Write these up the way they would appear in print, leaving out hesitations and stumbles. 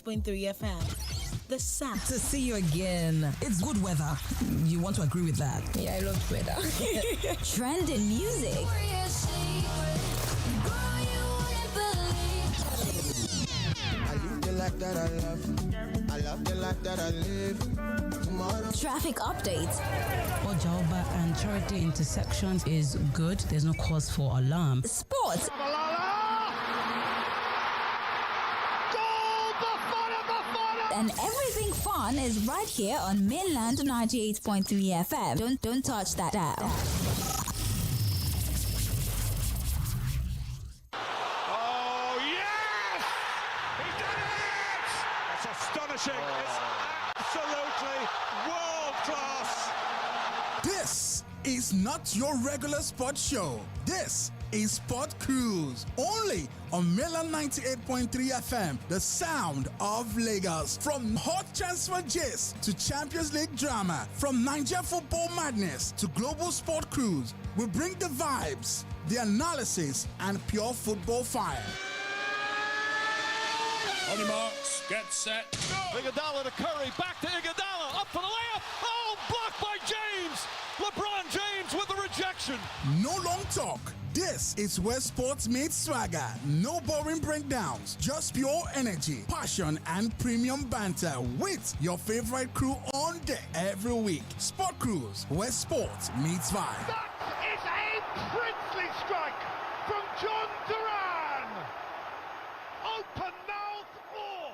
98.3 FM. The sound. To see you again. It's good weather. You want to agree with that? Yeah, I love weather. Trending music. I live the life that I love. I love the life that I live. Tomorrow. Traffic updates. Ojoba and Charity intersections is good. There's no cause for alarm. Sports. And everything fun is right here on Mainland 98.3 FM. Don't touch that dial. Oh yes! He did it! That's astonishing. It's absolutely world class. This is not your regular sports show. This is Sport Cruise, only on Mainland 98.3 FM, the sound of Lagos. From hot transfer gist to Champions League drama, from Nigeria football madness to global sport cruise, we bring the vibes, the analysis, and pure football fire. On your marks, get set. Iguodala to Curry, back to Iguodala, up for the layup. Oh, blocked by James. LeBron James with the rejection. No long talk. This is where sports meets swagger. No boring breakdowns, just pure energy, passion, and premium banter with your favorite crew on deck every week. Sport Cruise, where sports meets vibe. That is a princely strike from John Duran. Open mouth or.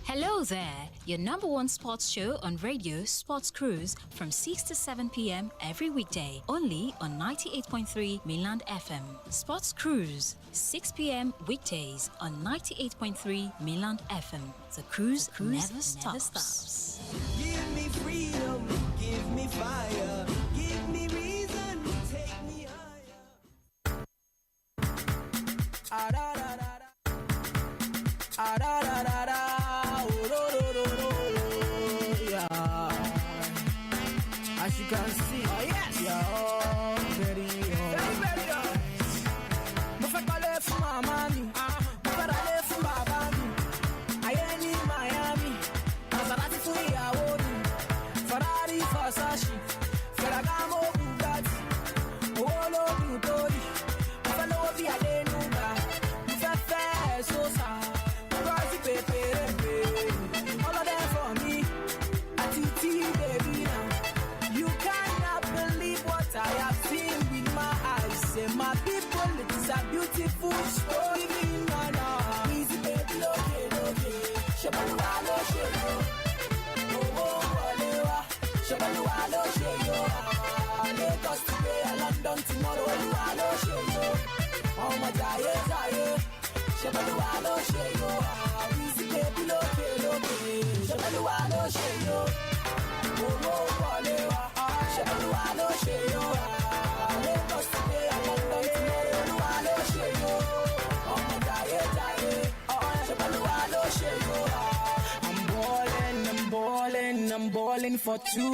Hello there, your number one sports show on radio, Sports Cruise, from 6 to 7 p.m. every weekday, only on 98.3 Mainland FM. Sports Cruise, 6 p.m. weekdays on 98.3 Mainland FM. The cruise never stops. Give me freedom, give me fire, give me reason, take me higher. As you can see, oh yes, yeah, very hot. Mo fẹ́ kọ́lé fún màmá mi, mo fẹ́ ralé fún bàbá mi. Ayé ní Miami, Maserati fún ìyàwó mi. Ferrari, Versace, Ferragamo, Bugatti. Owó lóògùn tó rí, mo fẹ́ lówó bí Adénúgà. Mo fẹ́ fẹ́ Sosa, Rosy Pepe. All of them for me, àti tí baby now. You cannot believe what I have seen with my eyes. Say my people, it is a beautiful story. Easy baby, okay. Shabaluwa lo sheyo. Oh, walewa. Shabaluwa lo sheyo. Lagos today, London tomorrow. Luwa lo sheyo. Oh my jaye. Shabaluwa lo sheyo. Easy baby, okay. Shabaluwa lo sheyo. Oh, walewa. Shabaluwa lo sheyo. Lagos today, London tomorrow. Luwa lo sheyo. Oh my jaye. Shabaluwa lo sheyo. I'm balling for two.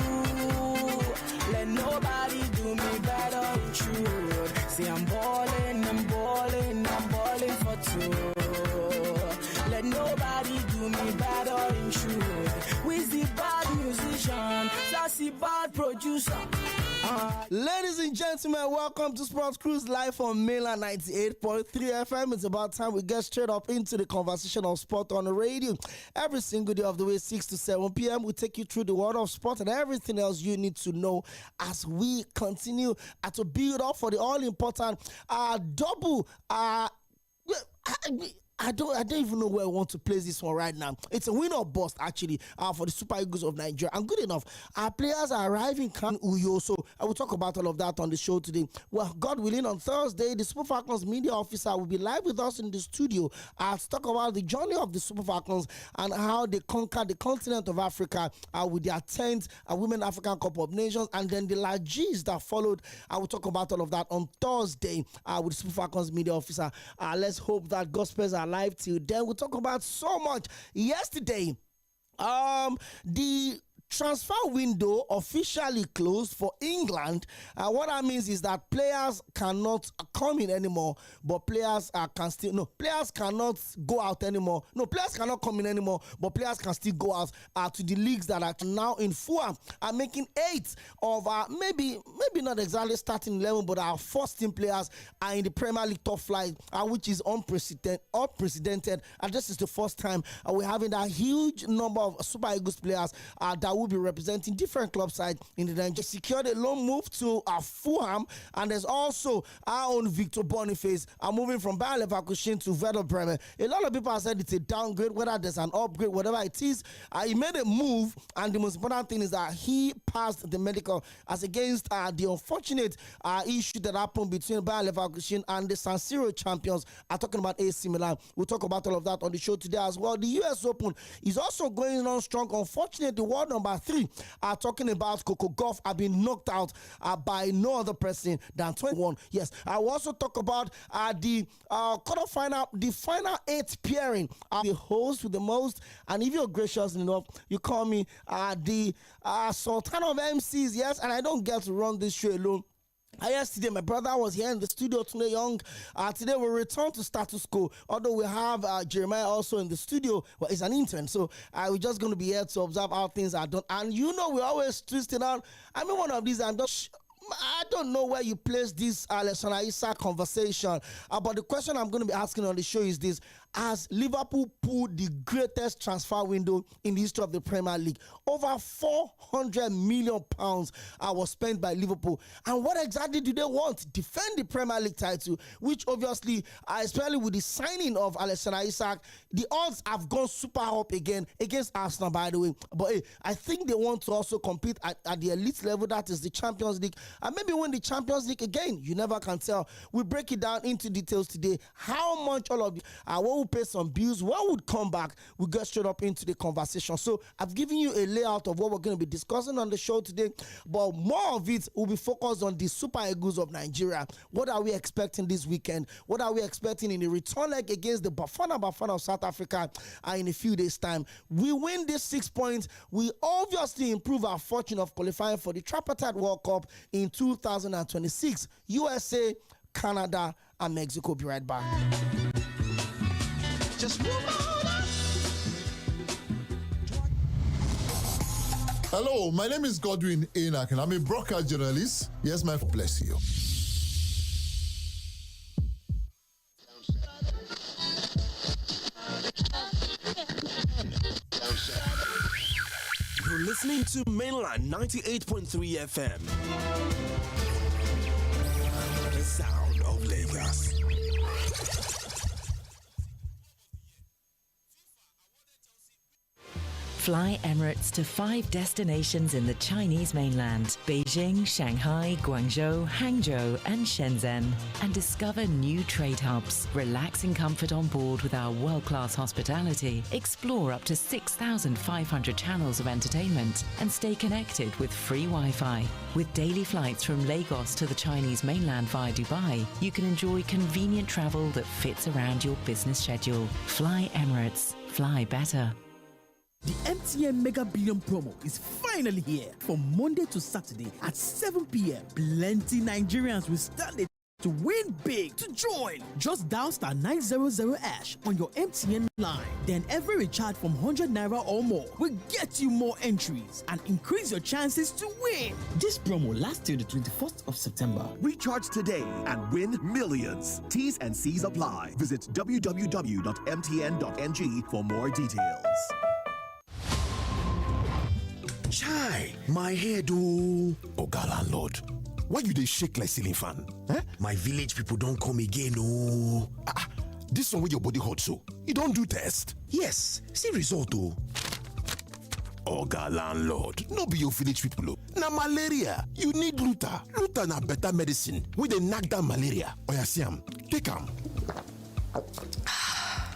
Let nobody do me better in truth. See, I'm balling for two. Let nobody do me better in truth. With the bad musician, sassy bad producer. Ladies and gentlemen, welcome to Sports Cruise live on Mainland 98.3 FM. It's about time we get straight up into the conversation of sport on the radio. Every single day of the way, 6 to 7 p.m. we take you through the world of sport and everything else you need to know as we continue to build up for the all-important double I don't even know where I want to place this one right now. It's a win or bust, actually, for the Super Eagles of Nigeria. And good enough, our players are arriving in Uyo, so I will talk about all of that on the show today. Well, God willing, on Thursday, the Super Falcons media officer will be live with us in the studio to talk about the journey of the Super Falcons and how they conquered the continent of Africa with their 10th Women African Cup of Nations, and then the Lagis that followed. I will talk about all of that on Thursday with the Super Falcons media officer. Let's hope that gospels are live till then. We'll talk about so much. Yesterday, the transfer window officially closed for England. What that means is that players cannot come in anymore, but players players cannot go out anymore. No, players cannot come in anymore, but players can still go out to the leagues that are now in Fulham, are making 8 of maybe not exactly starting 11, but our first team players are in the Premier League top flight, which is unprecedented. And this is the first time we're having that huge number of Super Eagles players that will be representing different club sides in the Nigeria. Secured a loan move to Fulham, and there's also our own Victor Boniface moving from Bayer Leverkusen to Werder Bremen. A lot of people have said it's a downgrade, whether there's an upgrade, whatever it is. He made a move, and the most important thing is that he passed the medical as against the unfortunate issue that happened between Bayer Leverkusen and the San Siro champions. I'm talking about AC Milan. We'll talk about all of that on the show today as well. The US Open is also going on strong. Unfortunately, the world number 3 are talking about Coco Gauff have been knocked out by no other person than 21. Yes, I will also talk about the quarterfinal, the final 8 pairing. The host with the most, and if you're gracious enough, you call me the Sultan of MCs. Yes, and I don't get to run this show alone. Yesterday, my brother was here in the studio, C쏘ᴏ Today, we return to status quo, although we have Jeremiah also in the studio. Well, he's an intern, so we're just going to be here to observe how things are done. And you know, we always twist it out. I mean, one of these, I don't know where you place this Alex conversation, but the question I'm going to be asking on the show is this: has Liverpool pulled the greatest transfer window in the history of the Premier League? Over £400 million was spent by Liverpool. And what exactly do they want? Defend the Premier League title, which obviously, especially with the signing of Alexander Isak, the odds have gone super up again against Arsenal, by the way. But hey, I think they want to also compete at the elite level, that is the Champions League, and maybe win the Champions League again. You never can tell. We break it down into details today. How much all of will pay some bills, what would come back? We'll get straight up into the conversation. So I've given you a layout of what we're going to be discussing on the show today, but more of it will be focused on the Super Eagles of Nigeria. What are we expecting this weekend? What are we expecting in the return leg against the Bafana of South Africa in a few days' time? We win this 6 points, we obviously improve our fortune of qualifying for the Tripartite World Cup in 2026. USA, Canada, and Mexico. Be right back. Just move on. Hello, my name is Godwin Enoch, and I'm a broadcast journalist. Yes, my bless you. You're listening to Mainland 98.3 FM. The sound of Lagos. Fly Emirates to 5 destinations in the Chinese mainland: Beijing, Shanghai, Guangzhou, Hangzhou, and Shenzhen, and discover new trade hubs. Relax in comfort on board with our world-class hospitality. Explore up to 6,500 channels of entertainment and stay connected with free Wi-Fi. With daily flights from Lagos to the Chinese mainland via Dubai, you can enjoy convenient travel that fits around your business schedule. Fly Emirates. Fly better. The MTN Mega Billion promo is finally here. From Monday to Saturday at 7 p.m. Plenty Nigerians will stand to win big. To join, just dial *900# on your MTN line. Then every recharge from 100 naira or more will get you more entries and increase your chances to win. This promo lasts till the 21st of September. Recharge today and win millions. T's and C's apply. Visit www.mtn.ng for more details. Chai, my head oh. Oga landlord, why you dey shake like ceiling fan? Eh? My village people don't come again oh. This one with your body hot so, you don't do test? Yes, see result oh. Oga landlord, no be your village people oh. Na malaria, you need Luta. Luta na better medicine wey dey knack down malaria. Oya see am, take am.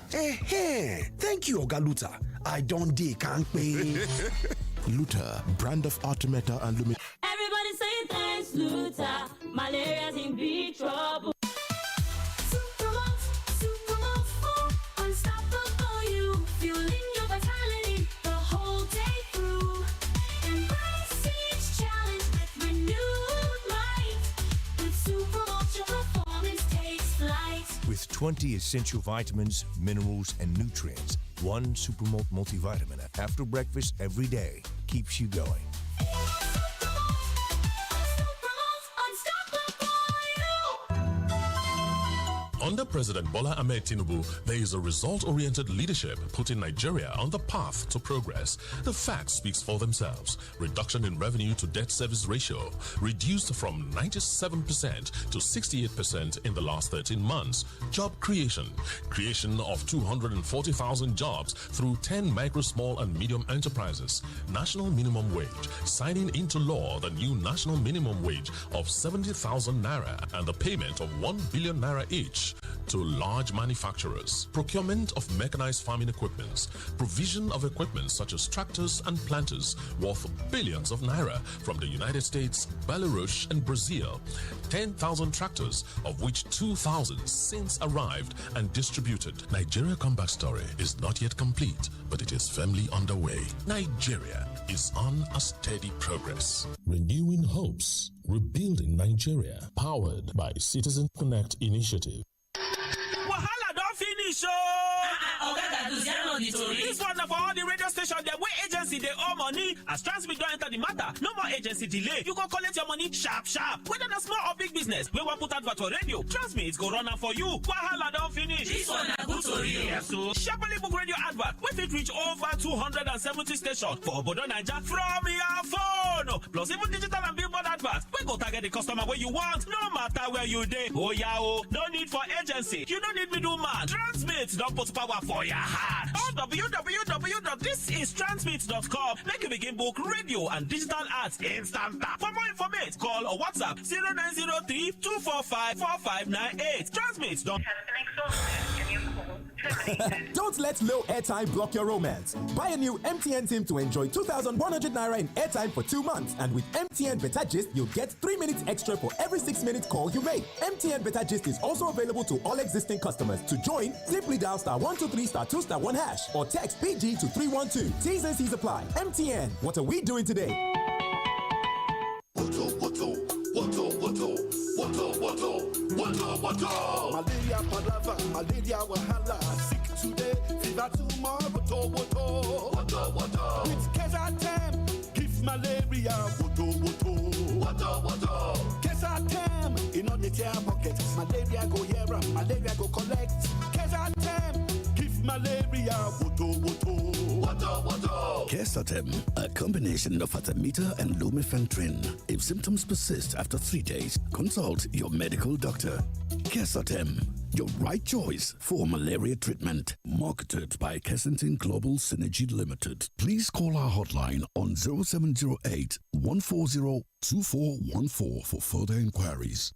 Thank you Oga Luta. I don't dey kampe. Luta, brand of Artemata and Lumen. Everybody say thanks, Luta. Malaria's in big trouble. Unstoppable, you fueling your vitality the whole day through. 20 essential vitamins, minerals, and nutrients. One Supermalt multivitamin after breakfast every day keeps you going. Under President Bola Ahmed Tinubu, there is a result-oriented leadership putting Nigeria on the path to progress. The facts speaks for themselves. Reduction in revenue to debt service ratio reduced from 97% to 68% in the last 13 months. Job creation of 240,000 jobs through 10 micro, small and medium enterprises. National minimum wage, signing into law the new national minimum wage of 70,000 naira and the payment of 1 billion naira each to large manufacturers, procurement of mechanized farming equipments, provision of equipment such as tractors and planters worth billions of naira from the United States, Belarus and Brazil, 10,000 tractors, of which 2,000 since arrived and distributed. Nigeria comeback story is not yet complete, but it is firmly underway. Nigeria is on a steady progress. Renewing hopes, rebuilding Nigeria, powered by Citizen Connect Initiative. Wahala don't finish, this one for all the radio stations, the way agency they owe money. As Transmit don't enter the matter, no more agency delay. You go collect your money sharp. Whether the small or big business, we want put advert for radio. Transmit go run am for you. Wahala don't finish. This one a good story. Yes, so sharply book radio advert. We fit reach over 270 stations for Obodo Naija from your phone. Plus even digital and billboard adverts. We go target the customer where you want, no matter where you dey. Oh yeah, no need for agency. You don't need me do man. Transmit don't put power for your heart. www.thisistransmit.com. Make you begin book radio and digital ads instant. For more information, call or WhatsApp 0903-245-4598. Transmit. Don't let low airtime block your romance. Buy a new MTN SIM to enjoy 2,100 naira in airtime for 2 months. And with MTN Better Gist, you'll get 3 minutes extra for every 6-minute call you make. MTN Better Gist is also available to all existing customers. To join, simply dial *123*2*1# or text PG to 312. T's and C's apply. MTN, what are we doing today? Malaria palava, malaria wahala. Sick today, fever tomorrow. With Kesatem, give malaria. Kesatem, in on the tear pocket. Malaria go here, malaria go collect. Kesatem, give malaria. Kesatem, a combination of artemether and lumefantrine. If symptoms persist after 3 days, consult your medical doctor. Kesatem, your right choice for malaria treatment. Marketed by Kensington Global Synergy Limited. Please call our hotline on 0708 140 2414 for further inquiries.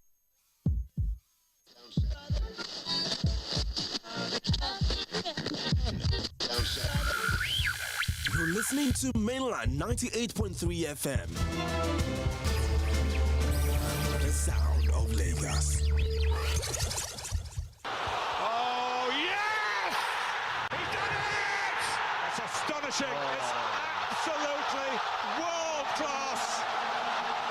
You're listening to Mainland 98.3 FM. The sound of Lagos. Oh, yes! He done it! That's astonishing. It's absolutely world class.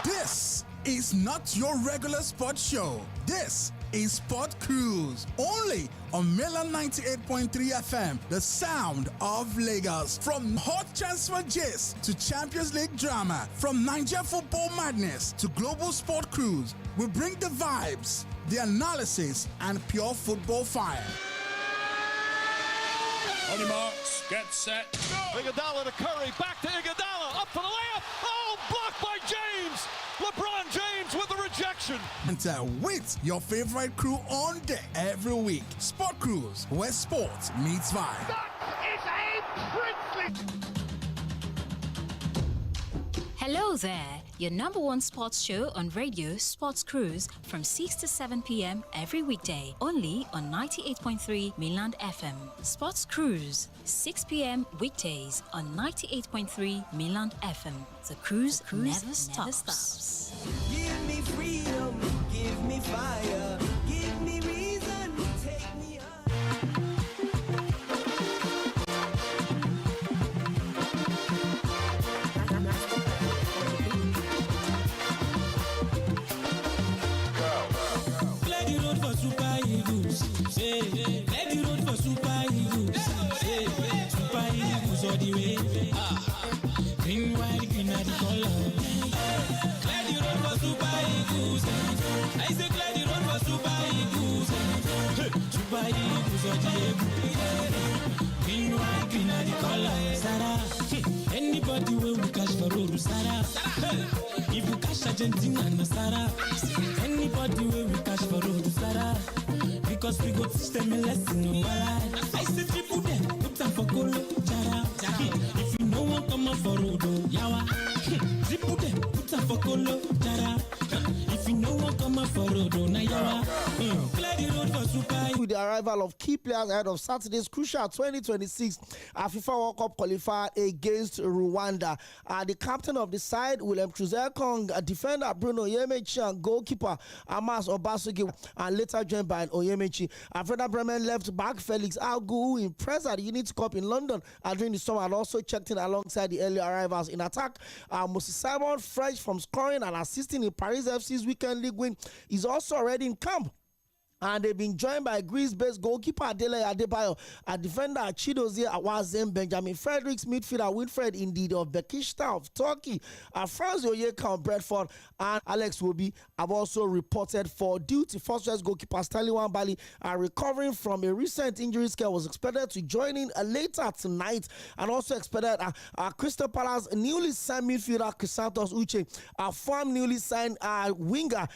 This is not your regular sports show. This is Sport Cruise, only on Mainland 98.3 FM, the sound of Lagos. From hot transfer gist to Champions League drama, from Niger football madness to global sport cruise, we bring the vibes, the analysis, and pure football fire. On your marks, get set, go! Iguodala to Curry, back to Iguodala, up for the layup. Oh, blocked by James. LeBron James with the rejection. And with your favorite crew on deck every week. Sport Cruise, where sports meets vibe. That is a princely... Hello there, your number one sports show on radio, Sports Cruise, from 6 to 7 p.m. every weekday, only on 98.3 Mainland FM. Sports Cruise, 6 p.m. weekdays on 98.3 Mainland FM. The cruise never stops. Give me freedom, give me fire, give me reason, take me Play the road for Super Eagles. Say, Anybody will cash for Ruru Sara. If you cash Argentina, no Sara. Anybody will cash for Ruru Sara. Because we go teach them a lesson. I said people there, put them for Kolo Jara. If you know one come up for Rodo, Yawa. People there, put them for Kolo Jara. If you know one come up for Rodo, Nayawa. Clear the road for Super. With the arrival of key players ahead of Saturday's crucial 2026 FIFA World Cup qualifier against Rwanda. The captain of the side, William Troost-Ekong, defender Bruno Onyemaechi, and goalkeeper Amas Obasogie, and later joined by Onyemaechi. Werder Bremen left back Felix Agu, who impressed at the Unity Cup in London during the summer, and also checked in alongside the early arrivals. In attack, Moses Simon, fresh from scoring and assisting in Paris FC's weekend league win, is also already in camp. And they've been joined by Greece-based goalkeeper Adeleye Adebayo, a defender Chidozie Awazem, Benjamin Fredericks, midfielder Winfred Ndidi of Besiktas of Turkey, Franz Onyeka of Brentford, and Alex Iwobi have also reported for duty. First choice goalkeeper Stanley Nwabali, recovering from a recent injury scare, was expected to join in later tonight, and also expected Crystal Palace newly signed midfielder Chrysanthus Uche, former newly signed winger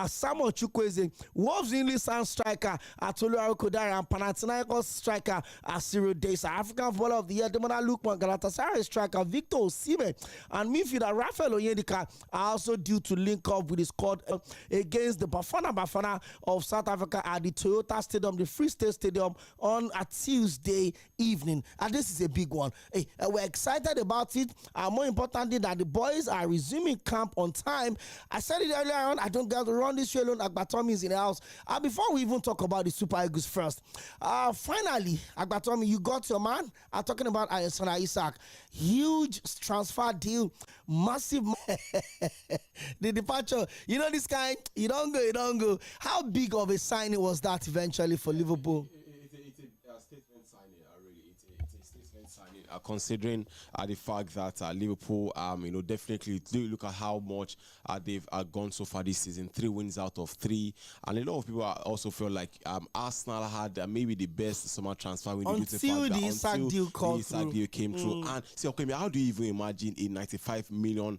Samuel Chukwueze, Wolves newly signed striker Tolu Kodari, and Panathinaikos striker Cyril Desa. African Footballer of the Year Demola Lookman, Galatasaray striker Victor Osimhen, and midfielder Raphael Onyedika are also due to link up with the squad against the Bafana of South Africa at the Toyota Stadium, the Free State Stadium, on a Tuesday evening. And this is a big one. Hey, we're excited about it. More importantly, that the boys are resuming camp on time. I said it earlier on, I don't get to run this show alone. Agbatomi is in the house. Before we even talk about the Super Eagles first, finally, Agbatomi, you got your man. I'm talking about Alexander Isak. Huge transfer deal, massive. The departure, you know, this guy, you don't go. How big of a signing was that eventually for Liverpool? It's a statement signing, really. It's a statement signing, considering the fact that Liverpool, definitely do look at how much they've gone so far this season. 3 wins out of 3, and a lot of people also feel like Arsenal had maybe the best summer transfer window until the Isak deal came through. And see, okay, how do you even imagine a 95 million,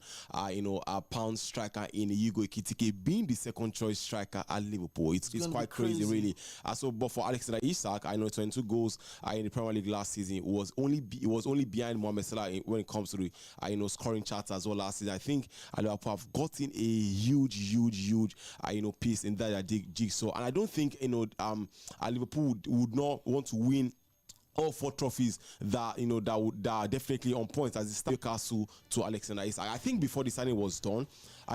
pound striker in Yᴏᴜ Ekitike being the second choice striker at Liverpool? It's quite crazy, really. But for Alexander Isak, I know 22 goals in the Premier League last season. It was only behind Mohamed Salah when it comes to the scoring charts as well last season. I think Liverpool have gotten a huge piece in that jigsaw, and I don't think Liverpool would not want to win all 4 trophies that that are definitely on point as it's Newcastle to Alexander Isak. I think before the signing was done,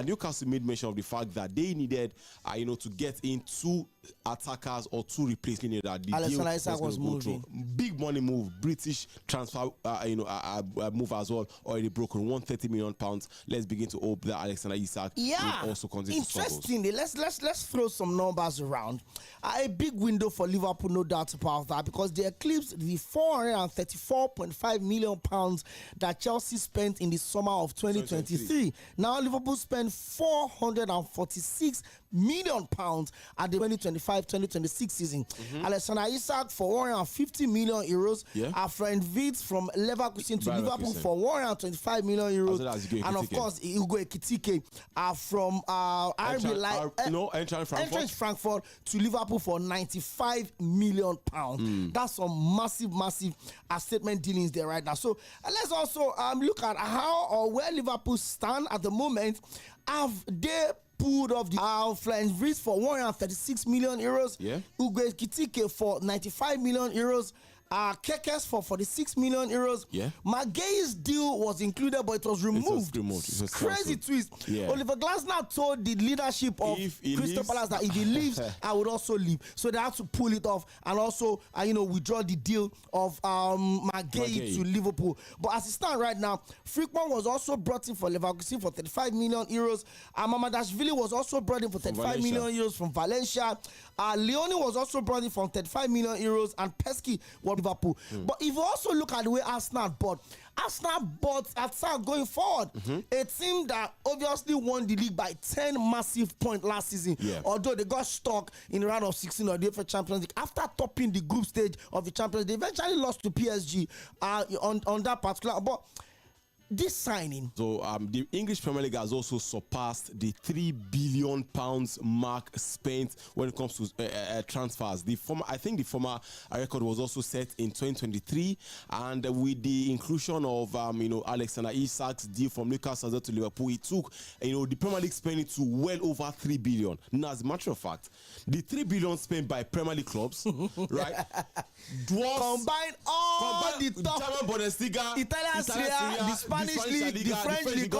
Newcastle made mention of the fact that they needed to get in 2 attackers or 2 replacements. That the Alexander Isak was moving. Big money move, British transfer move as well, already broken, £130 million. Let's begin to hope that Alexander Isak will also continue to struggle. Interestingly, let's throw some numbers around. A big window for Liverpool, no doubt about that, because they eclipsed the £434.5 million that Chelsea spent in the summer of 2023. Now Liverpool spent £446 million at the 2025-2026 season. Alexander Isak for €150 million. Our friend Vitz from Leverkusen to Liverpool for €125 million. And of course, Yᴏᴜ Ekitike from Eintracht Frankfurt to Liverpool for £95 million. That's some massive statement dealings there right now. So let's also look at how or where Liverpool stand at the moment. Have they pulled off the Florence Vries for €136 million? Yᴏᴜ Ekitike for €95 million. Kekes for €46 million. Maguire's deal was included, but it was removed. It's crazy twist. Oliver Glasner told the leadership of Crystal Palace that if he leaves, I would also leave. So they had to pull it off and also, withdraw the deal of Maguire to Liverpool. But as it stands right now, Frimpong was also brought in for Leverkusen for €35 million. Mamadashvili was also brought in for €35 million from Valencia. Leone was also brought in for €35 million, and Pesky was from Liverpool. But if you also look at the way Arsenal bought going forward, a team that obviously won the league by 10 massive points last season, although they got stuck in the round of 16 of the UEFA Champions League. After topping the group stage of the Champions League, they eventually lost to PSG on that particular. But this signing. So the English Premier League has also surpassed the £3 billion mark spent when it comes to transfers. The former record was also set in 2023, and with the inclusion of Alexander Isak's deal from Newcastle to Liverpool, it took the Premier League spending to well over £3 billion. Now, as a matter of fact, the £3 billion spent by Premier League clubs, right, combine the top German Bundesliga, Italian Serie A, the Spanish League, the French League,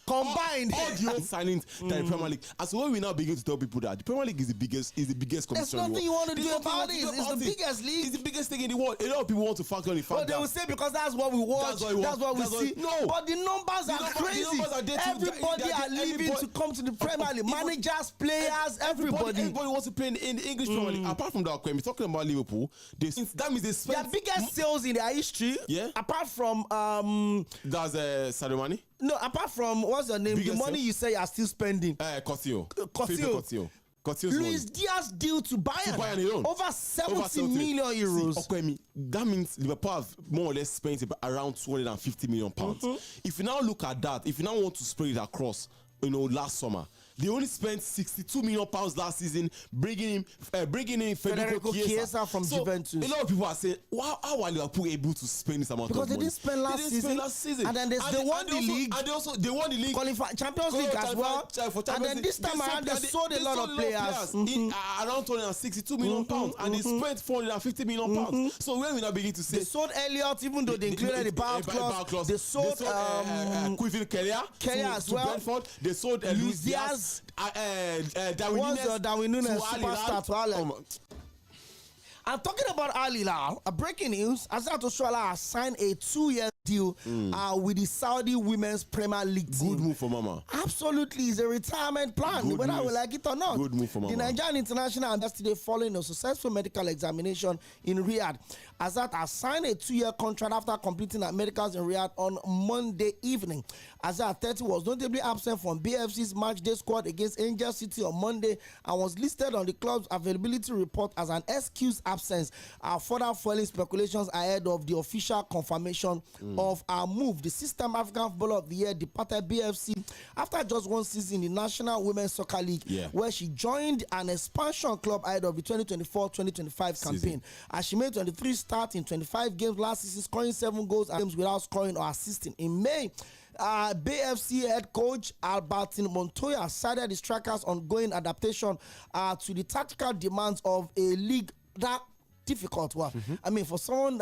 combined. All the old signings that the Premier League. And so when we now begin to tell people that the Premier League is the biggest competition. There's nothing you want to do about it. It's the biggest league. It's the biggest thing in the world. A lot of people want to factor in the fact that they will say because that's what we watch, that's what we see. No, but the numbers are crazy. The numbers are there. Everybody are leaving to come to the Premier League. Managers, players, everybody wants to play in the English Premier League. Apart from that, we're talking about Liverpool. That means they spent their biggest sales in their history. Yeah. Apart from that's Sadio Mane. No, apart from what's your name? Biggest the money you say you are still spending. Cosio. Luis Diaz deal to Bayern over 70 million euros. That means Liverpool have more or less spent around £250 million. If you now look at that, if you now want to spread it across, last summer, they only spent £62 million last season, bringing in Federico Chiesa from Juventus. A lot of people are saying, how are Liverpool able to spend this amount of money? Because they didn't spend last season. And then they won the league. And they won the league. Champions League as well. And then this time around, they sold a lot of players. In around £262 million. And they spent £450 million. So when we now begin to say... They sold Elliott, even though they included the buyout clause. They sold Quill as well. Brentford. They sold Luis Diaz. Darwin Núñez superstar to Aleppo. I'm talking about Aḻ-Hilāl. Breaking news: Asisat Oshoala has signed a 2-year deal with the Saudi Women's Premier League team. Good move for Mama. Absolutely, it's a retirement plan, whether we like it or not. Good move for Mama. The Nigerian international yesterday, following a successful medical examination in Riyadh, Asisat has signed a 2-year contract after completing her medicals in Riyadh on Monday evening. Asisat, 30, was notably absent from BFC's matchday squad against Angel City on Monday and was listed on the club's availability report as an excused absence, further fueling speculations ahead of the official confirmation of our move. The six-time African Footballer of the Year departed BFC after just one season in the National Women's Soccer League, where she joined an expansion club ahead of the 2024-2025 campaign. As she made 23 starts in 25 games last season, scoring 7 goals and games without scoring or assisting. In May, BFC head coach Albertine Montoya cited the strikers' ongoing adaptation to the tactical demands of a league that difficult one. I mean, for someone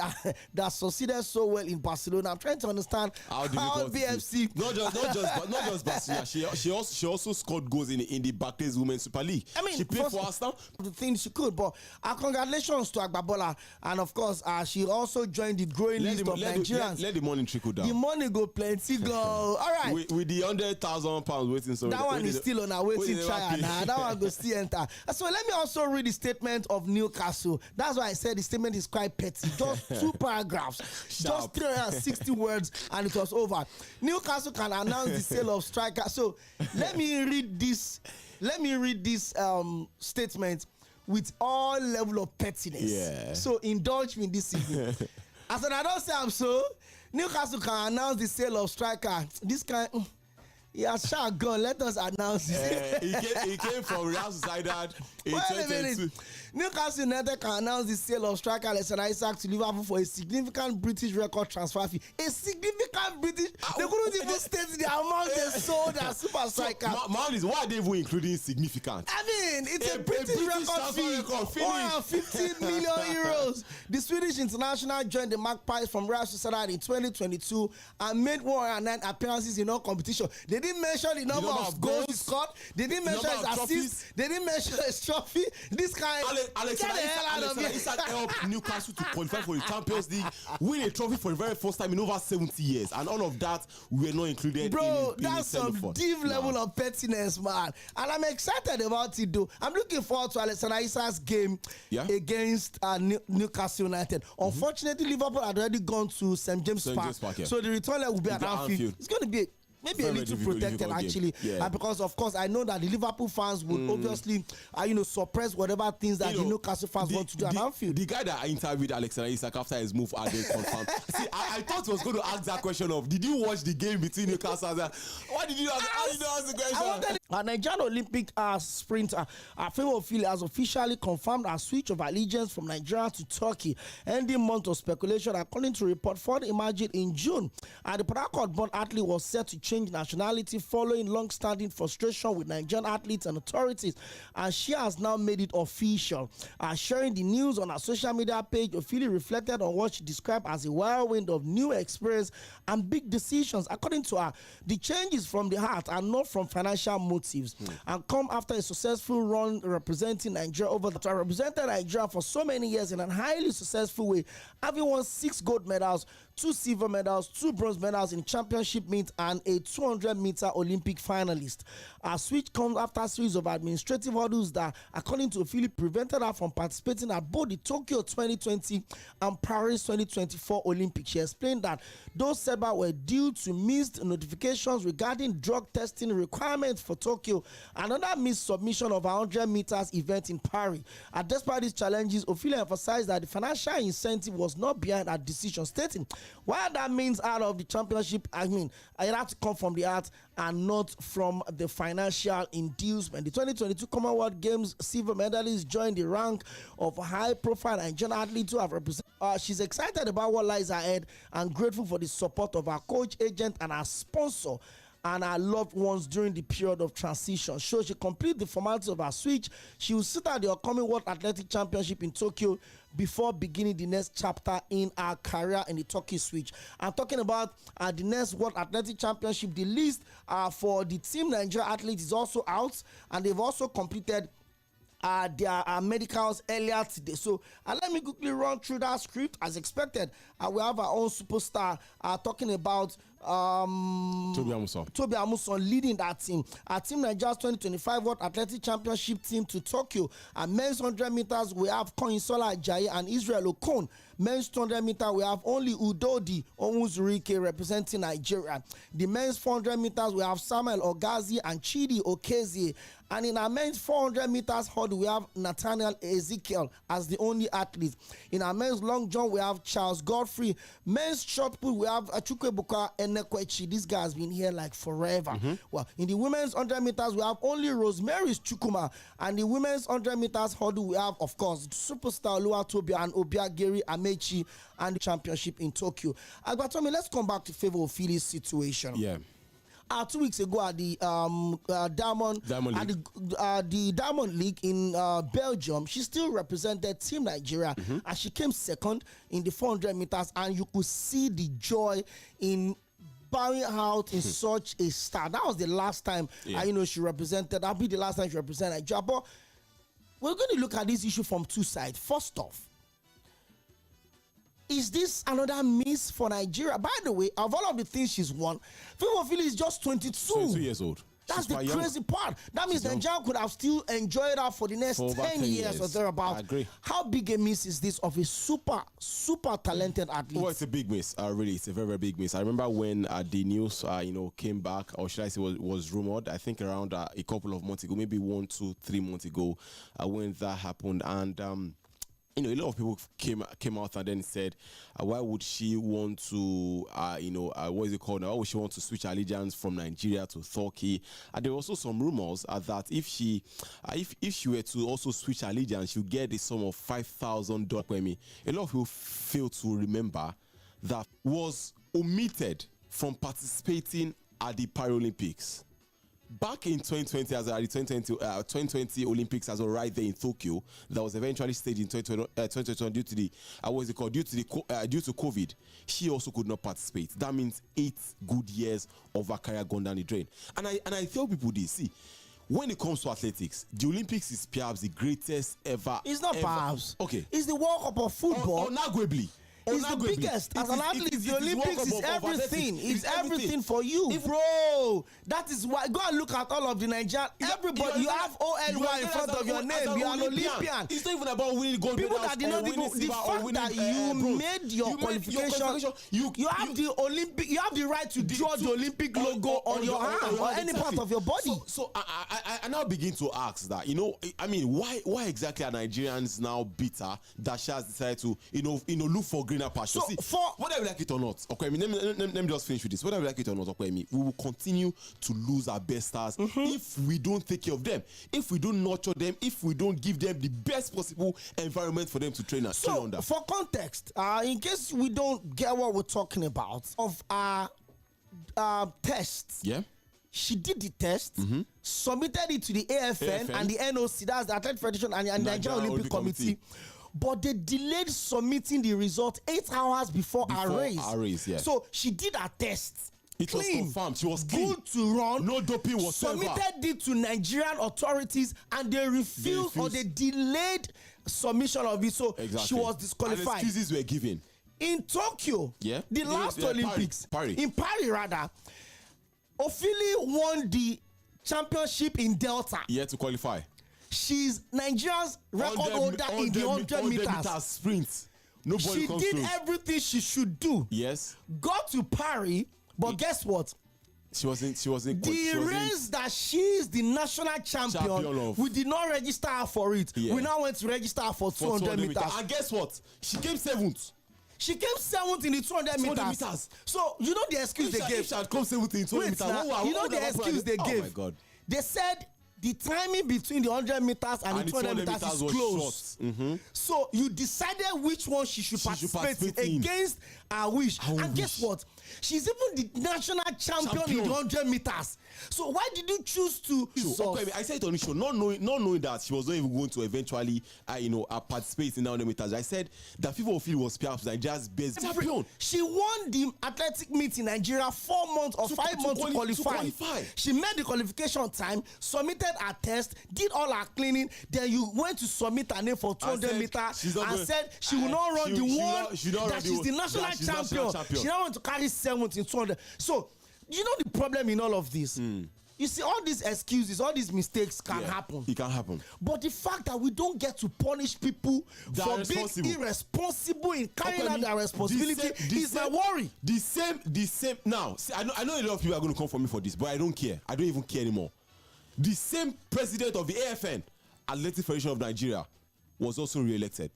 that succeeded so well in Barcelona, I'm trying to understand how BFC not just Barcelona. She also scored goals in the Barclays Women's Super League. I mean, she played for Arsenal. The things she could, but congratulations to Agbabola, and of course, she also joined the growing list of Nigerians. Let the money trickle down. The money go plenty go. All right, with the £100,000 waiting. So that one is still on our waiting trial. That one go still enter. So let me also read the statement of Newcastle. That's why I said the statement is quite petty. Just 2 paragraphs, just 360 words, and it was over. Newcastle can announce the sale of striker. So let me read this. Statement with all level of pettiness. Yeah. So indulge me this evening. As I don't say I'm so, Newcastle can announce the sale of striker. This kind. Yeah, sure, gone. Let us announce it. He came from Real Sociedad in 2022. Newcastle United can announce the sale of striker Alexander Isak to Liverpool for a significant British record transfer fee. A significant British. They couldn't even state the amount they sold as super striker. Why are they even including significant? I mean, it's a British record fee. 150 million euros. The Swedish international joined the Magpies from Real Sociedad in 2022 and made 109 appearances in all competition. They didn't mention the number of goals he scored. They didn't mention his assists. They didn't mention his trophy. This guy. Alexander Isak helped Newcastle to qualify for the Champions League, win a trophy for the very first time in over 70 years, and all of that we were not included. Bro, that's some deep level of pettiness, man. And I'm excited about it, though. I'm looking forward to Alexander Isak's game against Newcastle United. Unfortunately, Liverpool had already gone to St. James Park, so the return leg will be at Anfield. It's going to be maybe very a little protected actually, because of course I know that the Liverpool fans would obviously suppress whatever things that the Newcastle fans want to do at Anfield. The guy that I interviewed, Alexander Isak, after his move, I didn't confirm. See, I thought he was going to ask that question of, did you watch the game between Newcastle and why did you ask? How did you ask the question? Nigerian Olympic sprinter Fʀᴏᴜ has officially confirmed a switch of allegiance from Nigeria to Turkey, ending month of speculation according to report Ford emerged in June. And the Port Harcourt-born athlete was set to change nationality following long-standing frustration with Nigerian athletes and authorities, and she has now made it official. Sharing the news on her social media page, Ophelia reflected on what she described as a whirlwind of new experience and big decisions. According to her, the changes from the heart and not from financial motives, and come after a successful run representing Nigeria over the time. Represented Nigeria for so many years in a highly successful way, having won 6 gold medals, 2 silver medals, 2 bronze medals in championship meet, and a 200-meter Olympic finalist. Her switch comes after a series of administrative hurdles that, according to Philip, prevented her from participating at both the Tokyo 2020 and Paris 2024 Olympics. She explained that those setbacks were due to missed notifications regarding drug testing requirements for Tokyo, and another missed submission of a 100 meters event in Paris. And despite these challenges, Ophelia emphasized that the financial incentive was not behind her decision, stating, while that means out of the championship, I had to come from the heart and not from the financial inducement. The 2022 Commonwealth Games silver medalist joined the rank of high-profile Nigerian athletes who have represented. She's excited about what lies ahead and grateful for the support of her coach, agent, and her sponsor and our loved ones during the period of transition. So she completed the formalities of her switch. She will sit at the upcoming World Athletic Championship in Tokyo before beginning the next chapter in her career in the Turkey switch. I'm talking about the next World Athletic Championship. The list for the Team Nigeria athletes is also out, and they've also completed their medicals earlier today. So let me quickly run through that script. As expected, we have our own superstar talking about Tᴏᴜ leading that team. Our Team Nigeria's 2025 World Athletic Championship team to Tokyo. Men's 100 meters, we have Ḥɔ̀ìnsọ́lá and Israel Okon. Men's 200 meters, we have only Udodi Onwuzurike representing Nigeria. The men's 400 meters, we have Samuel Ogazi and Chidi Okezie. And in our men's 400 meters hurdle, we have Nathaniel Ezekiel as the only athlete. In our men's long jump, we have Charles Godfrey. Men's shot put, we have Chukwuebuka Enekwechi. This guy has been here like forever. Well, in the women's 100 meters, we have only Rosemary Chukwuma. And the women's 100 meters hurdle, we have, of course, superstar Oluwatobi and Obiageri Amechi and the championship in Tokyo. Agbatomi, let's come back to Fʀᴏᴜ's situation. Yeah. 2 weeks ago at the Diamond League in Belgium, she still represented Team Nigeria, and she came second in the 400 meters, and you could see the joy in bowing out in such a star. That was the last time she represented. That'll be the last time she represented Nigeria. But we're going to look at this issue from 2 sides. First off, is this another miss for Nigeria? By the way, of all of the things she's won, Fʀᴏᴜ is just 22. 22 years old. That's the crazy part. That means Nigeria could have still enjoyed her for the next 10 years or thereabouts. I agree. How big a miss is this of a super talented athlete? Well, it's a big miss. Really, it's a very, very big miss. I remember when the news, came back, or should I say was rumored, I think around a couple of months ago, maybe 1, 2, 3 months ago, when that happened. And a lot of people came out and then said, why would she want to, what is it called now? Why would she want to switch allegiance from Nigeria to Turkey? And there were also some rumors that if she were to also switch allegiance, she'll get the sum of $5,000. A lot of people fail to remember that was omitted from participating at the Paralympics. Back in 2020, as the 2020 Olympics as well, right there in Tokyo, that was eventually staged in 2020 due to the due to COVID. She also could not participate. That means 8 good years of her career gone down the drain. And I tell people this: see, when it comes to athletics, the Olympics is perhaps the greatest ever. It's not ever. perhaps. Okay. It's the World Cup of football. Unarguably. It's the biggest. As an athlete, the Olympics is everything. It's everything for you, bro. That is why. Go and look at all of the Nigerian. Everybody, you have OLY in front of your name. You are an Olympian. It's not even about winning gold People that did not even the fact that you made your qualification. You have the Olympic. You have the right to draw the Olympic logo on your arm or any part of your body. So I now begin to ask that. I mean, why exactly are Nigerians now bitter that she has decided to look for greener pasture? So, see, whether we like it or not, okay, let me just finish with this. Whether we like it or not, okay, we will continue to lose our best stars if we don't take care of them, if we don't nurture them, if we don't give them the best possible environment for them to train under. For context, in case we don't get what we're talking about, of our tests, she did the test, submitted it to the AFN and the NOC, that's the Athletic Federation and the Nigerian Olympic Committee. But they delayed submitting the result 8 hours before our race. So she did her test. It was confirmed. She was clean. Good to run. No doping whatsoever. Submitted it to Nigerian authorities and they refused or they delayed submission of it. So she was disqualified. And excuses were given. In Tokyo, the last Olympics, in Paris rather, Ophili won the championship in Delta. To qualify. She's Nigeria's record holder in the 100 meters sprint. She did everything she should do. Yes. Got to Paris, but guess what? She wasn't. The race that she is the national champion of. We did not register her for it. We now went to register her for 200 meters. And guess what? She came 7th. She came 7th in the 200 meters. So you know the excuse they gave. She had come 7th in 200 meters. You know the excuse they gave. Oh my God. They said the timing between the 100 meters and the 200 meters is close. So you decided which one she should participate in against her wish. And guess what? She's even the national champion in the 100 meters. So why did you choose to? Okay, I said it on the show, not knowing that she was not even going to eventually, participate in the 100 meters. I said that Fʀᴏᴜ was perhaps Nigeria's best champion. She won the athletic meet in Nigeria 4 months or 5 months to qualify. She made the qualification time, submitted her test, did all her cleaning. Then you went to submit her name for 200 meters and said she will not run the one that she's the national champion. She now want to carry 7th in 200. So you know the problem in all of this. You see, all these excuses, all these mistakes can happen. It can happen. But the fact that we don't get to punish people for being irresponsible in carrying out their responsibility is my worry. The same. Now, see, I know a lot of people are going to come for me for this, but I don't care. I don't even care anymore. The same president of the AFN, Athletic Federation of Nigeria, was also re-elected.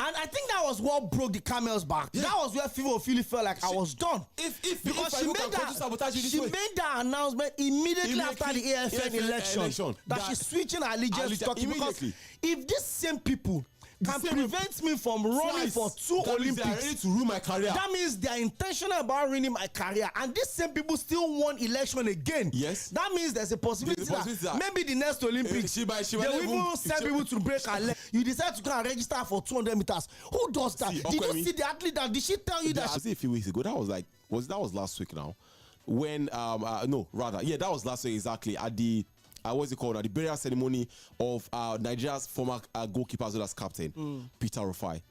And I think that was what broke the camel's back. That was where Fʀᴏᴜ felt like I was done. Because she made that announcement immediately after the AFN election that she's switching her allegiance to Turkey. Because if these same people can prevent me from running for 2 Olympics, they are ready to ruin my career. That means they are intentional about ruining my career. And these same people still won election again. Yes. That means there's a possibility that maybe the next Olympics, they will even send people to break her leg. You decide to go and register for 200 meters. Who does that? Did you see the athlete that? Did she tell you that? I see a few weeks ago. That was last week now. When that was last week exactly at the what's it called? At the burial ceremony of Nigeria's former goalkeeper as well as captain, Peter Rufai.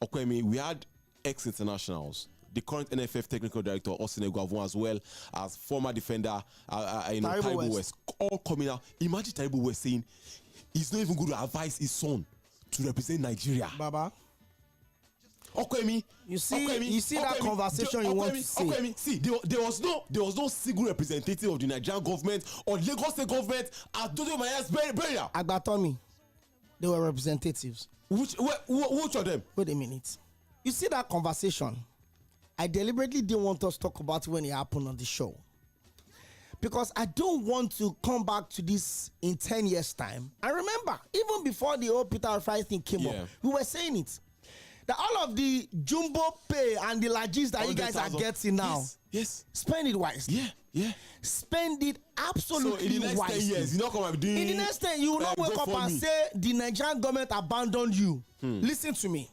Okay, we had ex-internationals, the current NFF technical director, Sᴘᴏʀᴛ Cʀᴜɪsᴇ, as well as former defender, Tᴏᴜᴜ West, all coming out. Imagine Tᴏᴜᴜ West saying he's not even going to advise his son to represent Nigeria. Baba. You see that conversation you want to say. See, there was no single representative of the Nigerian government or Lagos State government at Dodo Maya's burial. Agbatomi, they were representatives. Which of them? Wait a minute. You see that conversation? I deliberately didn't want us to talk about it when it happened on the show. Because I don't want to come back to this in 10 years' time. I remember, even before the whole Peter Rufai thing came up, we were saying it. That all of the jumbo pay and the lagis that you guys are getting now, spend it wisely. Yeah. Spend it absolutely wisely. So in the next 10 years, you're not going to be doing. In the next 10, you will not wake up and say the Nigerian government abandoned you. Listen to me.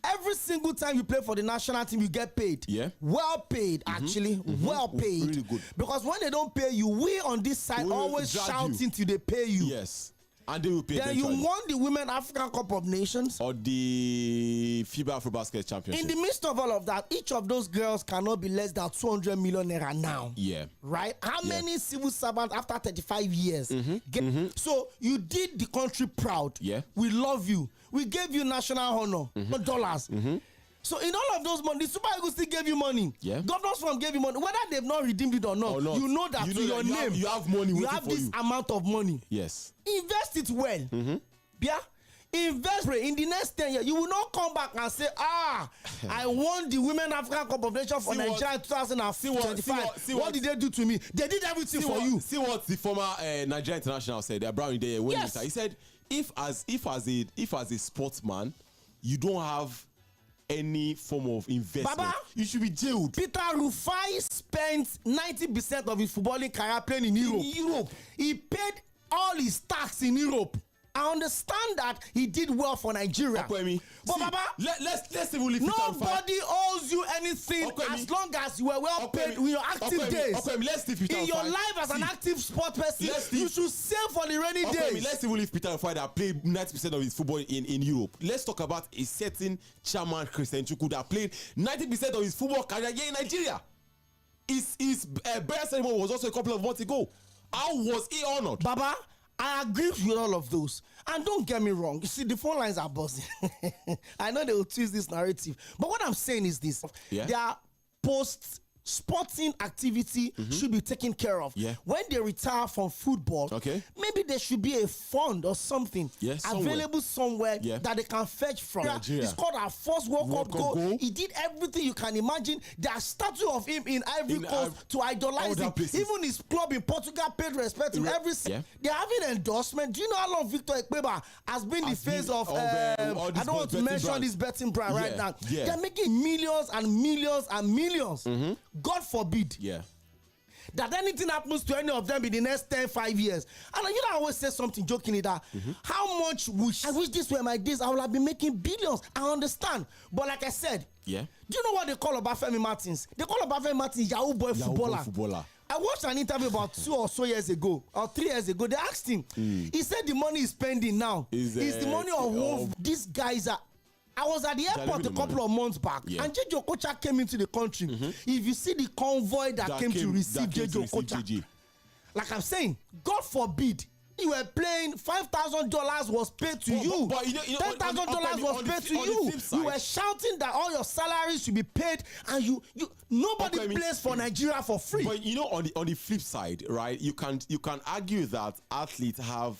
Every single time you play for the national team, you get paid. Yeah. Well paid, actually. Well paid. Really good. Because when they don't pay you, we on this side always shouting till they pay you. Yes. And they will pay Then eventually. you won the Women African Cup of Nations. Or the FIBA AfroBasket Championship. In the midst of all of that, each of those girls cannot be less than 200 million naira now. Yeah. Right? How many civil servants after 35 years? So you did the country proud. Yeah. We love you. We gave you national honor, dollars. So in all of those money, the Super Eagles still gave you money. Yeah. Governors Forum gave you money. Whether they've not redeemed it or not, you know that your name, you have money. You have this amount of money. Yes. Invest it well. Yeah. Invest in the next 10 years. You will not come back and say, I won the Women African Cup of Nations for Nigeria in 2025. What did they do to me? They did everything for you. See what the former Nigeria international said. They're Brown there. Yes. He said, if as a sportsman, you don't have any form of investment, Baba, you should be jailed. Peter Rufai spent 90% of his footballing career playing in Europe. He paid all his tax in Europe. I understand that he did well for Nigeria. But Baba, let's even leave nobody owes you anything as long as you were well paid in your active days. In your life as an active sport person, you should save for the rainy days. Let's even leave Peter Rufai that played 90% of his football in Europe. Let's talk about a certain chairman, Sᴘᴏʀᴛ that played 90% of his football career here in Nigeria. His burial ceremony was also a couple of months ago. How was he honored? Baba, I agree with all of those. And don't get me wrong. You see, the phone lines are buzzing. I know they will twist this narrative. But what I'm saying is this. Yeah. Their post-sporting activity should be taken care of. Yeah. When they retire from football, maybe there should be a fund or something available somewhere that they can fetch from. Nigeria. It's called our first World Cup goal. He did everything you can imagine. There's statue of him in Ivory Coast to idolize him. Even his club in Portugal paid respect to every. They're having endorsement. Do you know how long Victor Ekpeba has been the face of? I don't want to mention this betting brand right now. They're making millions and millions and millions. God forbid that anything happens to any of them in the next 5 years. And you know, I always say something jokingly that how much I wish this were my days, I would have been making billions. I understand. But like I said, do you know what they call Obafemi Martins? They call Obafemi Martins Yahoo boy footballer. I watched an interview about 2 or so years ago, or 3 years ago. They asked him, he said the money he's spending now is the money of these guys are. I was at the airport a couple of months back, and JJ Okocha came into the country. If you see the convoy that came to receive JJ Okocha, like I'm saying, God forbid, you were playing $5,000 was paid to you. $10,000 was paid to you. You were shouting that all your salaries should be paid, and nobody plays for Nigeria for free. But you know, on the flip side, right? You can argue that athletes have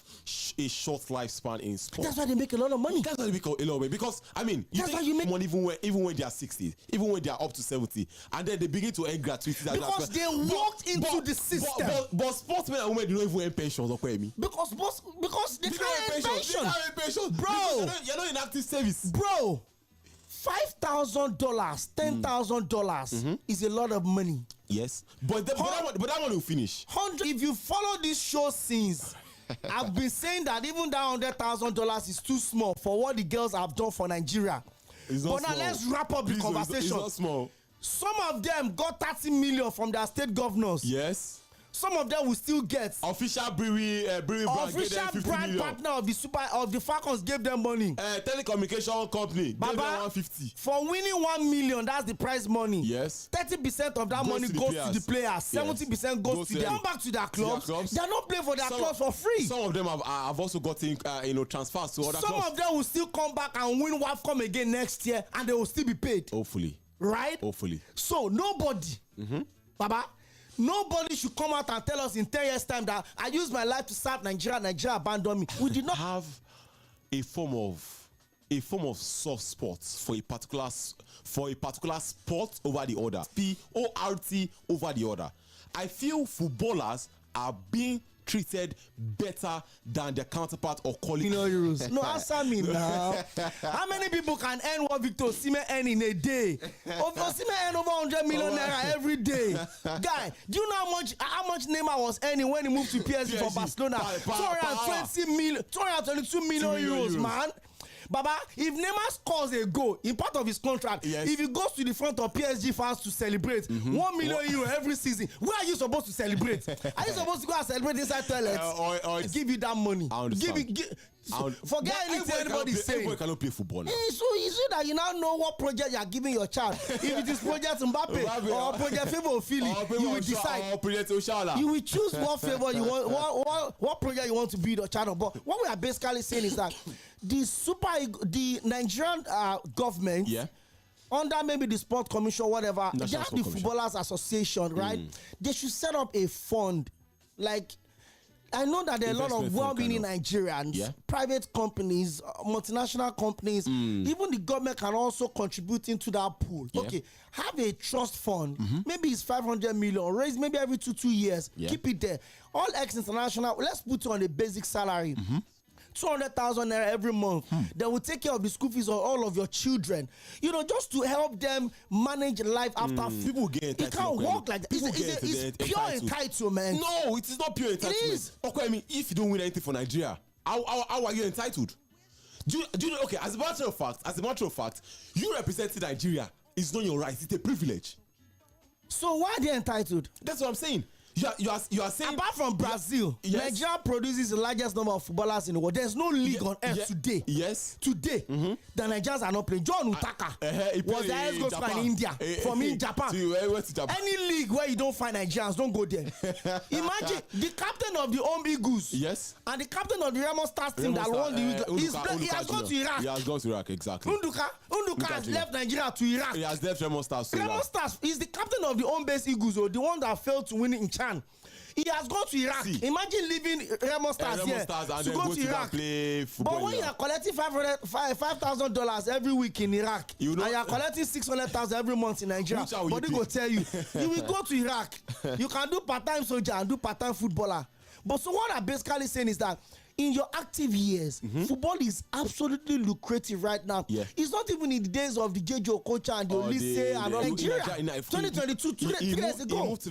a short lifespan in sport. That's why they make a lot of money. That's why they make a lot of money, because I mean, that's why you make money even when they are 60, even when they are up to 70, and then they begin to earn gratuity because they walked into the system. But sportsmen and women do not even earn pensions, because they can't earn pension. Bro, you're not in active service. Bro, $5,000, $10,000 is a lot of money. Yes, but that one will finish. 100. If you follow this show since, I've been saying that even that $100,000 is too small for what the girls have done for Nigeria. But now let's wrap up the conversation. It's not small. Some of them got 30 million from their state governors. Yes. Some of them will still get official brewery brand. Official brand partner of the Falcons gave them money. Telecommunication company Baba, gave them 150 for winning 1 million. That's the prize money. Yes. 30% of that money goes to the players. 70% goes to them. Come back to their clubs. They're not playing for their clubs for free. Some of them have also gotten transfers to other clubs. Some of them will still come back and win WAFCON again next year, and they will still be paid. Hopefully. Right. Hopefully. So nobody, Baba. Nobody should come out and tell us in 10 years' time that I used my life to serve Nigeria. Nigeria abandoned me. We did not have a form of soft spots for a particular sport over the other. PORT over the other. I feel footballers are being treated better than their counterpart or colleagues. No, answer me now. How many people can earn what Victor Osimhen earn in a day? Osimhen earn over 100 million naira every day. Guy, do you know how much Neymar was earning when he moved to PSG from Barcelona? 222 million euros, man. Baba, if Neymar scores a goal in part of his contract, if he goes to the front of PSG fans to celebrate 1 million euro every season, where are you supposed to celebrate? Are you supposed to go and celebrate inside toilets? Or give you that money. Forget anything anybody is saying. Everyone cannot play football now. So you see that you now know what project you are giving your child. If it is Project Mbappe or Project Fʀᴏᴜᴜ, you will decide. You will choose what favor you want, what project you want to build your child on. But what we are basically saying is that the Nigerian government, under maybe the Sport Commission, whatever, they have the Footballers Association, right? They should set up a fund. Like, I know that there are a lot of well-meaning Nigerians, private companies, multinational companies, even the government can also contribute into that pool. Okay, have a trust fund. Maybe it's 500 million, raise maybe every 2 years. Keep it there. All ex-international, let's put you on a basic salary. 200,000 naira every month. They will take care of the school fees of all of your children. You know, just to help them manage life after. People get entitled. It can't work like that. It's pure entitlement. No, it is not pure entitlement. It is. Okay, I mean, if you don't win anything for Nigeria, how are you entitled? Do you know? Okay, as a matter of fact, you representing Nigeria is not your right. It's a privilege. So why are they entitled? That's what I'm saying. You are saying, apart from Brazil, Nigeria produces the largest number of footballers in the world. There's no league on earth today. Today, the Nigerians are not playing. John Utaka was the highest goal scorer in India. From in Japan. Any league where you don't find Nigerians, don't go there. Imagine the captain of the ᴠᴜᴜ and the captain of the Remo Stars team that won the he has gone to Iraq. He has gone to Iraq, exactly. Unduka has left Nigeria to Iraq. He has left Remo Stars to Iraq. Remo Stars is the captain of the ᴠᴜᴜ, the one that failed to win it in Chan. He has gone to Iraq. Imagine leaving Remo Stars here to go to Iraq. But when you are collecting $5,000 every week in Iraq, and you are collecting 600,000 every month in Nigeria, but they go tell you, you will go to Iraq. You can do part-time soldier and do part-time footballer. But so what I'm basically saying is that in your active years, football is absolutely lucrative right now. It's not even in the days of the JJ Okocha and the Olyse and Nigeria. 2022, 3 years ago. He moved to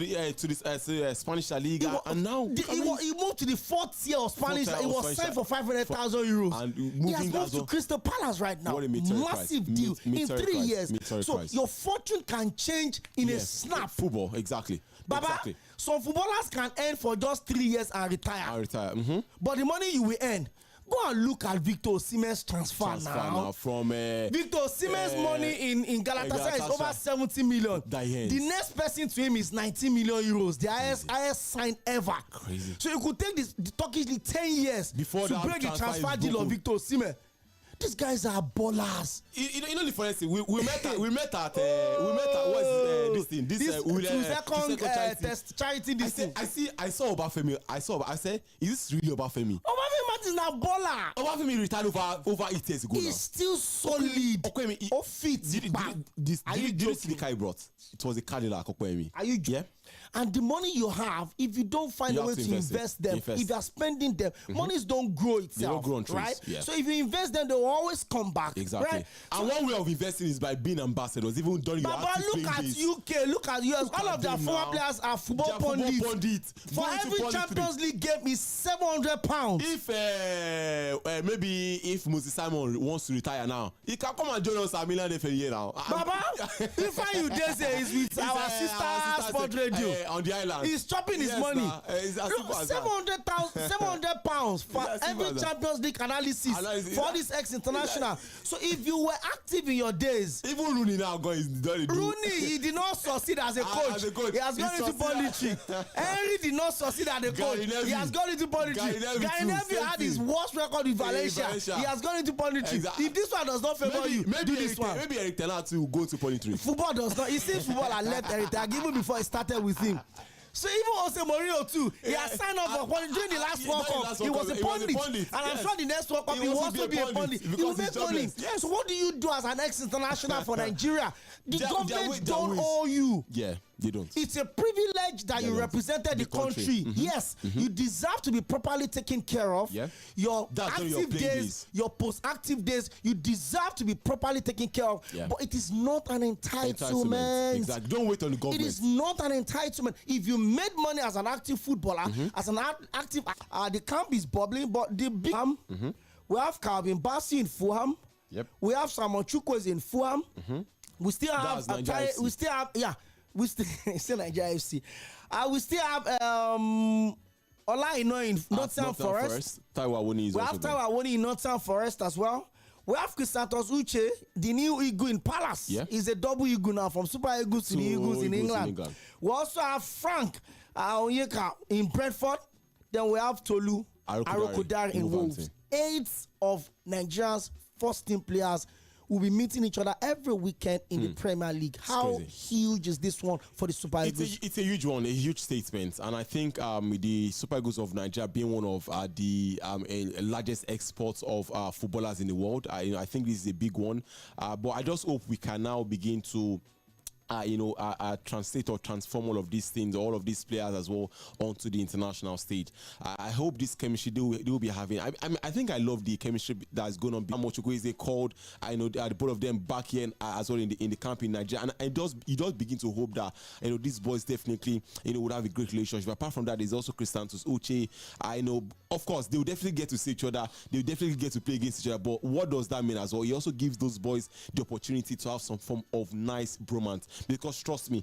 the Spanish La Liga, and now he moved to the 4th year of Spanish. He was signed for 500,000 euros. And he has moved to Crystal Palace right now. Massive deal in 3 years. So your fortune can change in a snap. Football, exactly. Baba, some footballers can earn for just 3 years and retire. But the money you will earn, go and look at Victor Osimhen's transfer now. From Victor Osimhen's money in Galatasaray is over 70 million. The next person to him is 90 million euros, the highest sign ever. Crazy. So you could take the Turkish league 10 years before to break the transfer deal of Victor Osimhen. These guys are ballers. You know the funny thing. We met at what's this thing? Test charity. I saw Obafemi. I said, is this really Obafemi? Obafemi is not baller. Obafemi retired over 8 years ago. He's still solid. Fit. Did you see the car he brought? It was a Cadillac. Are you? Yeah. And the money you have, if you don't find a way to invest them, if you are spending them, monies don't grow itself. They don't grow on trees, right? Yeah. So if you invest them, they will always come back. Exactly. Right? And one way of investing is by being ambassadors, even during your active look at days. UK, look at US. All of their former players are football pundits. For every Champions League game is £700. If maybe if Moses Simon wants to retire now, he can come and join us at Milan for a year now. Baba, if you dare say is with our sister Sport Radio. On the island, he's chopping his money. £700 for every Champions League analysis for this ex-international. So if you were active in your days, even Rooney now Rooney, he did not succeed as a coach. He has gone into punditry. Henry did not succeed as a coach. He has gone into punditry. Gary Neville had his worst record with Valencia. He has gone into punditry. If this one does not favor you, do this one. Maybe Eric Ten Hag to go to punditry. Football does not. He seems football had left Eric Ten Hag even before it started with him. So even Jose Mourinho too, he has signed up for during the last World Cup. He was a pundit, and I'm sure the next World Cup he will also be a pundit. He will make money. So what do you do as an ex-international for Nigeria? The government don't owe you. Yeah, they don't. It's a privilege that you represented the country. Yes, you deserve to be properly taken care of. Your active days, your post-active days, you deserve to be properly taken care of. But it is not an entitlement. Exactly. Don't wait on the government. It is not an entitlement. If you made money as an active footballer, as an active, the camp is bubbling, but the big we have Calvin Bassey in Fulham. Yep. We have Sᴘᴏʀᴛs in Fulham. We still have we still Nigeria FC. We still have yczᴏ in Nottingham Forest. We have Tᴏᴏᴛ in Nottingham Forest as well. We have Cṛisantos, the new Eagle in Palace. Yeah. He's a double Eagle now, from Super Eagles to the Eagles in England. We also have Frank Onyeka in Brentford. Then we have Tolu Arokodare in Wolves. 8 of Nigeria's first team players will be meeting each other every weekend in the Premier League. How huge is this one for the Super Eagles? It's a huge one, a huge statement. And I think the Super Eagles of Nigeria being one of the largest exports of footballers in the world, I think this is a big one. But I just hope we can now begin to translate or transform all of these things, all of these players as well, onto the international stage. I hope this chemistry they will be having. I think I love the chemistry that's going on. How much is they called? I know the both of them back here as well in the camp in Nigeria, and you just begin to hope that these boys definitely would have a great relationship. Apart from that, there's also Cṛisantos. I know, of course, they will definitely get to see each other. They will definitely get to play against each other. But what does that mean as well? It also gives those boys the opportunity to have some form of nice bromance. Because trust me,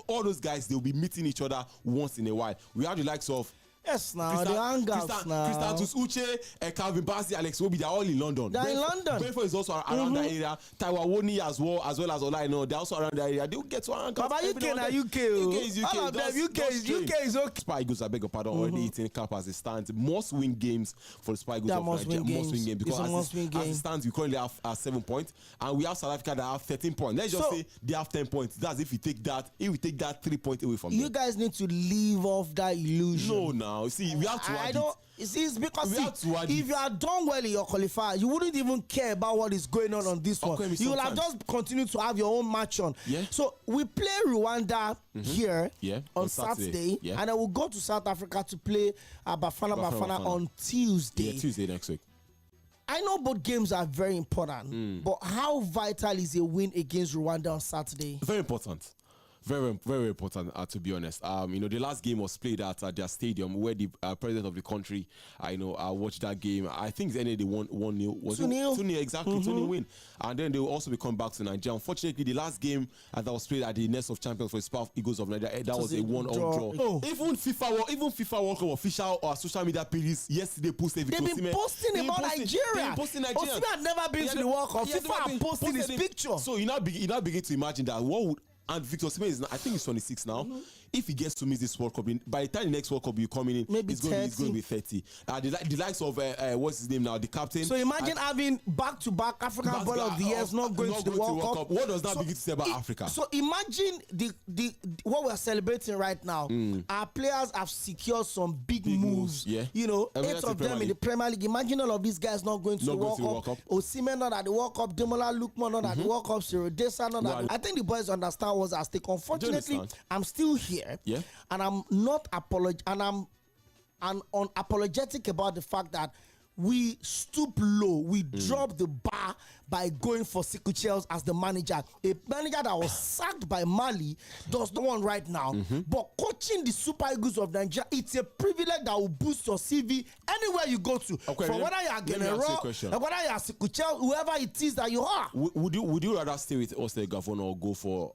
all those guys, they'll be meeting each other once in a while. We have the likes of the hangouts now. Cṛisantos, Calvin Bassey, Alex Iwobi, they're all in London. They're in London. Brentford is also around that area. Taiwan as well as Ola, they're also around that area. They'll get to hang out. But UK na UK. All of them, UK is okay. Spy Eagles, I beg your pardon, already eating cap as it stands. Must win games for the Spy Eagles of Nigeria. Must win games. Because as it stands, we currently have 7 points. And we have South Africa that have 13 points. Let's just say they have 10 points. That's if we take that 3 points away from them. You guys need to leave off that illusion. No, now. See, we have to it's because if you are done well in your qualifier, you wouldn't even care about what is going on this one. You will have just continued to have your own match on. Yeah. So we play Rwanda here on Saturday, and then we'll go to South Africa to play Bafana on Tuesday. Yeah, Tuesday next week. I know both games are very important, but how vital is a win against Rwanda on Saturday? Very important. Very, very important, to be honest. The last game was played at their stadium where the president of the country, I watched that game. I think it's ended 1-0. Was 2-0? 2-0, exactly. 2-0 win. And then they will also be coming back to Nigeria. Unfortunately, the last game that was played at the Nest of Champions for the Spy Eagles of Nigeria, that was a 1-1 draw. Oh. Even FIFA World Cup official or social media pages yesterday posted. They've been posting about Nigeria. Osimhen had never been to the World Cup. FIFA posted his picture. So you now begin to imagine that and Victor Osimhen is, I think he's 26 now. If he gets to miss this World Cup, by the time the next World Cup will coming in, maybe it's going to be 30. The likes of what's his name now, the captain. So imagine having back-to-back African Ball of the Years not going to the World Cup. What does that begin to say about Africa? So imagine the what we're celebrating right now. Our players have secured some big moves. Yeah. 8 of them in the Premier League. Imagine all of these guys not going to the World Cup. Osimhen not at the World Cup. Demola Lookman not at the World Cup. Ciro-Desa not at the... I think the boys understand what's at stake. Unfortunately, I'm still here. Yeah. And I'm not I'm unapologetic about the fact that we stoop low. We drop the bar by going for Cʀᴜɪsᴜ as the manager. A manager that was sacked by Mali does not want right now. But coaching the Super Eagles of Nigeria, it's a privilege that will boost your CV anywhere you go to. Okay, for whether you are General, whether you are Cʀᴜɪsᴜ, whoever it is that you are. Would you rather stay with us, the governor, or go for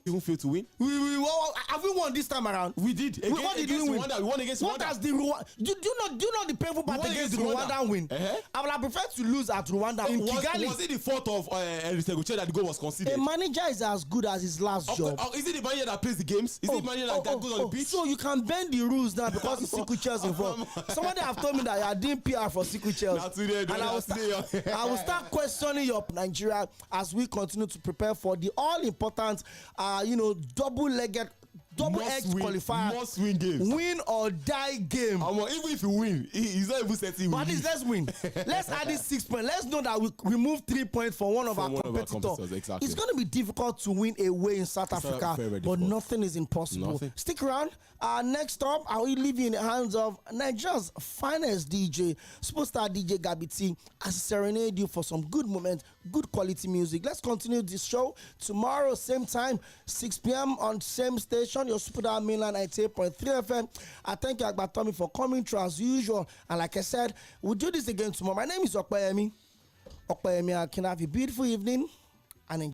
even fail to win? Have we won this time around? We did. What did we win? We won against Rwanda. What does the Rwanda? Do you know the painful part against the Rwanda win? I would have preferred to lose at Rwanda in Kigali. Was it the fault of ᴜᴜᴜ that the goal was conceded? A manager is as good as his last job. Is it the manager that plays the games? Is it the manager that goes on the pitch? So you can bend the rules now because it's Cʀᴜɪsᴜ involved. Somebody have told me that you are doing PR for Cʀᴜɪsᴜ. And I will start questioning your Nigeria as we continue to prepare for the all-important, double-edged qualifier. Must win games. Win or die game. Even if you win, he's not even setting. But let's win. Let's add this 6 points. Let's know that we remove 3 points for one of our competitors. Exactly. It's going to be difficult to win away in South Africa, very but nothing is impossible. Nothing. Stick around. Next up, I will leave you in the hands of Nigeria's finest DJ, superstar DJ Gabby T, as serenade you for some good moments, good quality music. Let's continue this show tomorrow, same time, 6 p.m. on same station, your Super Mainland 98.3 FM. I thank you, Agbatomi, for coming through as usual. And like I said, we'll do this again tomorrow. My name is yczᴏᴜ. Can have a beautiful evening and enjoy.